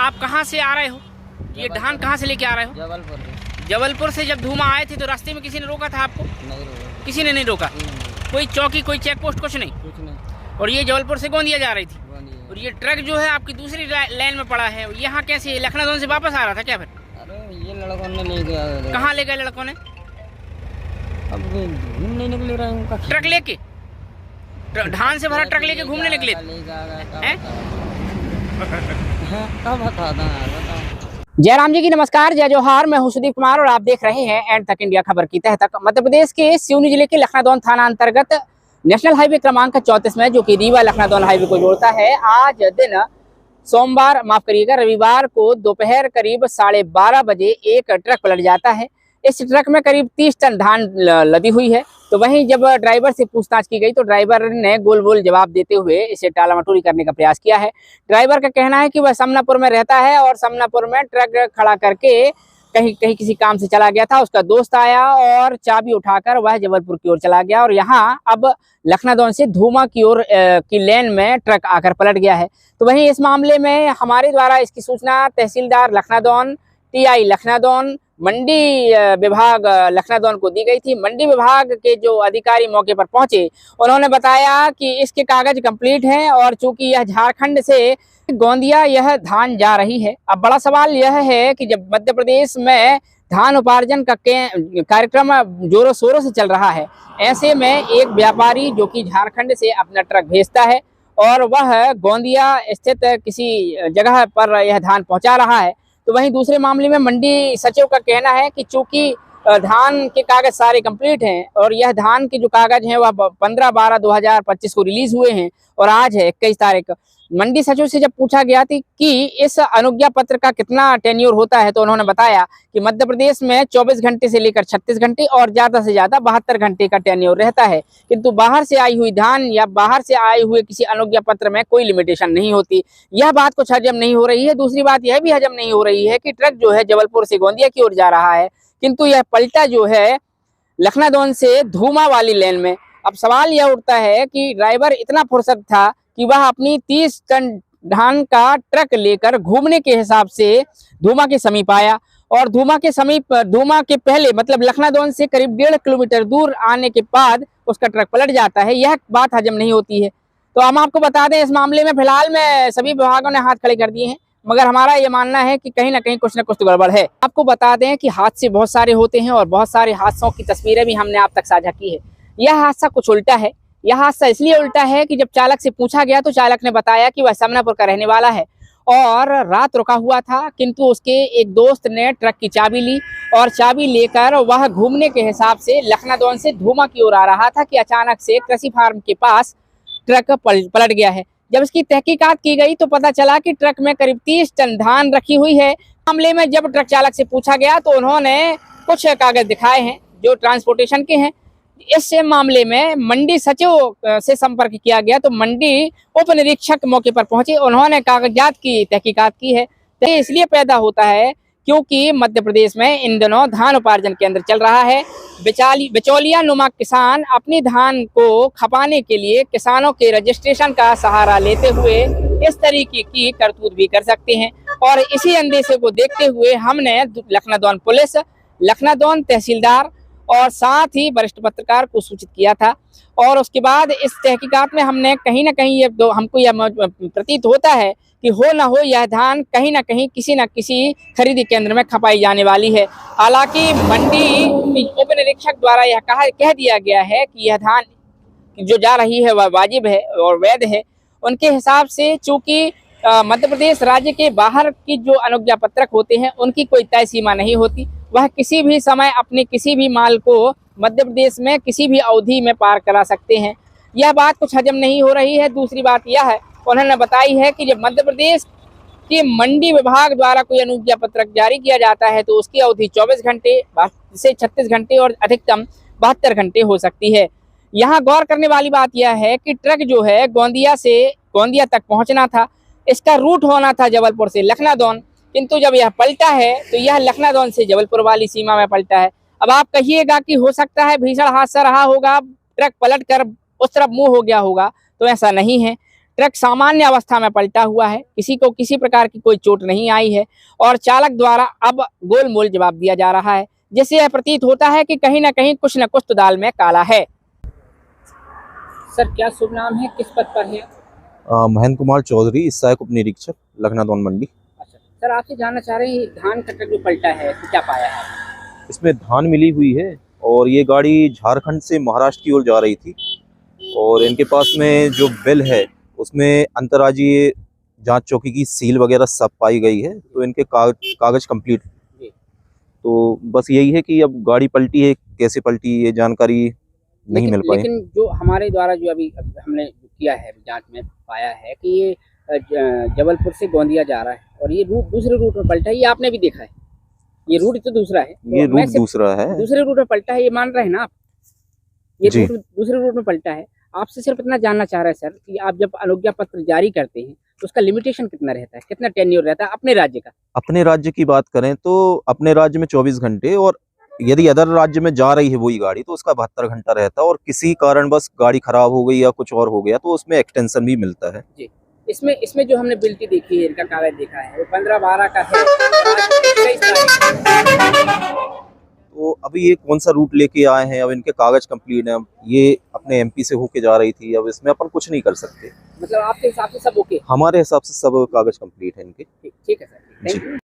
आप कहाँ से आ रहे हो? ये धान कहाँ से लेके आ रहे हो? जबलपुर से। जबलपुर से जब धूमा आए थे तो रास्ते में किसी ने रोका था आपको? नहीं रोका। किसी ने नहीं रोका? कोई चौकी, कोई चेक पोस्ट, कुछ नहीं? कुछ नहीं। और ये जबलपुर से गोंदिया जा रही थी गोंदिया। और ये ट्रक जो है आपकी दूसरी लाइन में पड़ा है, यहाँ कैसे? लखनऊ से वापस आ रहा था क्या फिर? अरे ये लड़कों ने ले गया। कहाँ ले गए लड़कों ने? अब घूम नहीं निकले रहे उनका ट्रक लेके, धान से भरा ट्रक लेके घूमने निकले हैं? कब बताता यार, बताओ। जयराम जी की नमस्कार, जय जोहार। मैं हूं सुदीप कुमार और आप देख रहे हैं एंड तक इंडिया खबर की तह तक। मध्य प्रदेश के सिवनी जिले के लखनादौन थाना अंतर्गत नेशनल हाईवे क्रमांक 34 में, जो कि रीवा लखनादौन हाईवे को जोड़ता है, आज दिन सोमवार, माफ करिएगा रविवार को दोपहर करीब 12:30 बजे एक ट्रक पलट जाता है। इस ट्रक में करीब 30 टन धान लदी हुई है। तो वहीं जब ड्राइवर से पूछताछ की गई तो ड्राइवर ने गोल बोल जवाब देते हुए इसे टाला मटोरी करने का प्रयास किया है। ड्राइवर का कहना है कि वह समनापुर में रहता है और समनापुर में ट्रक खड़ा करके कहीं किसी काम से चला गया था। उसका दोस्त आया और चाबी उठाकर वह जबलपुर की ओर चला गया और यहाँ अब लखनादौन से धूमा की ओर की लेन में ट्रक आकर पलट गया है। तो वहीं इस मामले में हमारे द्वारा इसकी सूचना तहसीलदार लखनादौन, टीआई लखनादौन, मंडी विभाग लखनादौन को दी गई थी। मंडी विभाग के जो अधिकारी मौके पर पहुंचे, उन्होंने बताया कि इसके कागज कंप्लीट हैं और चूंकि यह झारखंड से गोंदिया यह धान जा रही है। अब बड़ा सवाल यह है कि जब मध्य प्रदेश में धान उपार्जन का कार्यक्रम जोरों शोरों से चल रहा है, ऐसे में एक व्यापारी जो कि झारखंड से अपना ट्रक भेजता है और वह गोंदिया स्थित किसी जगह पर यह धान पहुंचा रहा है। तो वहीं दूसरे मामले में मंडी सचिव का कहना है कि चूंकि धान के कागज सारे कंप्लीट हैं और यह धान के जो कागज हैं वह 15/12/2025 को रिलीज हुए हैं और आज है 21 तारीख। मंडी सचिव से जब पूछा गया थी कि इस अनुज्ञा पत्र का कितना टेन्योर होता है तो उन्होंने बताया कि मध्य प्रदेश में 24 घंटे से लेकर 36 घंटे और ज्यादा से ज्यादा 72 घंटे का टेन्योर रहता है, किंतु बाहर से आई हुई धान या बाहर से आए हुए किसी अनुज्ञा पत्र में कोई लिमिटेशन नहीं होती। यह बात कुछ हजम नहीं हो रही है। दूसरी बात यह भी हजम नहीं हो रही है कि ट्रक जो है जबलपुर से गोंदिया की ओर जा रहा है, किंतु यह पलटा जो है लखनादौन से धूमा वाली लेन में। अब सवाल यह उठता है कि ड्राइवर इतना फुर्सत था कि वह अपनी 30 टन धान का ट्रक लेकर घूमने के हिसाब से धूमा के समीप आया और धूमा के पहले मतलब लखनादौन से करीब 1.5 किलोमीटर दूर आने के बाद उसका ट्रक पलट जाता है। यह बात हजम नहीं होती है। तो हम आपको बता दें, इस मामले में फिलहाल में सभी विभागों ने हाथ खड़े कर दिए हैं, मगर हमारा ये मानना है कि कहीं ना कहीं कुछ न कुछ तो गड़बड़ है। आपको बता दें कि हादसे बहुत सारे होते हैं और बहुत सारे हादसों की तस्वीरें भी हमने आप तक साझा की है। यह हादसा कुछ उल्टा है। यह हादसा इसलिए उल्टा है कि जब चालक से पूछा गया तो चालक ने बताया कि वह समनापुर का रहने वाला है और रात रुका हुआ था, किंतु उसके एक दोस्त ने ट्रक की चाबी ली और चाबी लेकर वह घूमने के हिसाब से लखनादौन से धूमा की ओर आ रहा था कि अचानक से कृषि फार्म के पास ट्रक पलट गया है। जब इसकी तहकीकात की गई तो पता चला कि ट्रक में करीब 30 टन धान रखी हुई है। मामले में जब ट्रक चालक से पूछा गया तो उन्होंने कुछ कागज दिखाए हैं जो ट्रांसपोर्टेशन के हैं। इस मामले में मंडी सचिव से संपर्क किया गया तो मंडी उप निरीक्षक मौके पर पहुंचे, उन्होंने कागजात की तहकीकात की है। तो इसलिए पैदा होता है क्योंकि मध्य प्रदेश में इन दिनों धान उपार्जन केंद्र चल रहा है। बिचौलिया नुमा किसान अपनी धान को खपाने के लिए किसानों के रजिस्ट्रेशन का सहारा लेते हुए इस तरीके की करतूत भी कर सकते हैं और इसी अंदेशे को देखते हुए हमने लखनादौन पुलिस, लखनादौन तहसीलदार और साथ ही वरिष्ठ पत्रकार को सूचित किया था और उसके बाद इस तहकीकात में हमने कहीं ना कहीं हमको यह प्रतीत होता है कि हो ना हो यह धान कहीं ना कहीं किसी न किसी खरीदी केंद्र में खपाई जाने वाली है। हालांकि मंडी उप निरीक्षक द्वारा यह कह दिया गया है कि यह धान जो जा रही है वह वाजिब है और वैध है। उनके हिसाब से चूंकि मध्य प्रदेश राज्य के बाहर की जो अनुज्ञा पत्रक होते हैं उनकी कोई तय सीमा नहीं होती, वह किसी भी समय अपने किसी भी माल को मध्य प्रदेश में किसी भी अवधि में पार करा सकते हैं। यह बात कुछ हजम नहीं हो रही है। दूसरी बात यह है, उन्होंने बताई है कि जब मध्य प्रदेश के मंडी विभाग द्वारा कोई अनुज्ञा पत्रक जारी किया जाता है तो उसकी अवधि 24 घंटे से 36 घंटे और अधिकतम 72 घंटे हो सकती है। यहाँ गौर करने वाली बात यह है कि ट्रक जो है गोंदिया तक पहुँचना था, इसका रूट होना था जबलपुर से लखनादौन, किंतु जब यह पलटा है तो यह लखनादौन से जबलपुर वाली सीमा में पलटा है। अब आप कहिएगा कि हो सकता है भीषण हादसा रहा होगा, ट्रक पलट कर उस तरफ मुंह हो गया होगा, तो ऐसा नहीं है। ट्रक सामान्य अवस्था में पलटा हुआ है, किसी को किसी प्रकार की कोई चोट नहीं आई है और चालक द्वारा अब गोलमोल जवाब दिया जा रहा है, जिससे यह प्रतीत होता है कि कहीं ना कहीं कुछ न कुछ तो दाल में काला है। सर, क्या शुभ नाम है, किस पद पर है? महेंद्र कुमार चौधरी, सहायक उप निरीक्षक लखनादौन मंडी। अच्छा सर, आपसे जानना चाह रहे हैं धान का ट्रक जो पलटा है तो क्या पाया है? इसमें धान मिली हुई है और ये गाड़ी झारखंड से महाराष्ट्र की ओर जा रही थी और इनके पास में जो बिल है उसमें अंतर्राज्यीय जांच चौकी की सील वगैरह सब पाई गई है, तो इनके कागज कंप्लीट। तो बस यही है कि अब गाड़ी पलटी है, कैसे पलटी ये जानकारी नहीं मिल पाई। लेकिन जो हमारे द्वारा जो अभी हमने किया है जांच में पाया है कि ये जबलपुर से गोंदिया जा रहा है और ये रूट दूसरे रूट में पलटा है, ये आपने भी देखा है। ये रूट तो दूसरा है, ये रूट दूसरा है, दूसरे रूट में पलटा है, ये मान रहे हैं ना आप? ये रूट दूसरे रूट में पलटा है। आपसे सिर्फ इतना जानना चाह रहे हैं सर कि आप जब अनुज्ञा पत्र जारी करते हैं तो उसका लिमिटेशन कितना रहता है, कितना टेन्योर रहता है अपने राज्य का? अपने राज्य की बात करें तो अपने राज्य में 24 घंटे, और यदि अदर राज्य में जा रही है वही गाड़ी तो उसका 72 घंटा रहता है, और किसी कारण बस गाड़ी खराब हो गई या कुछ और हो गया तो उसमें एक्सटेंशन भी मिलता है। जी, इसमें जो हमने बिल्टी देखी है, इनका कागज देखा है, वो 15-12 का है। तो अभी ये कौन सा रूट लेके आए हैं, अब इनके कागज कंप्लीट हैं, अब ये अपने एमपी से होके जा रही थी, अब इसमें अपन कुछ नहीं कर सकते। मतलब आपके हिसाब से सब ओके? हमारे हिसाब से सब कागज कंप्लीट है इनके। ठीक है सर, थैंक यू।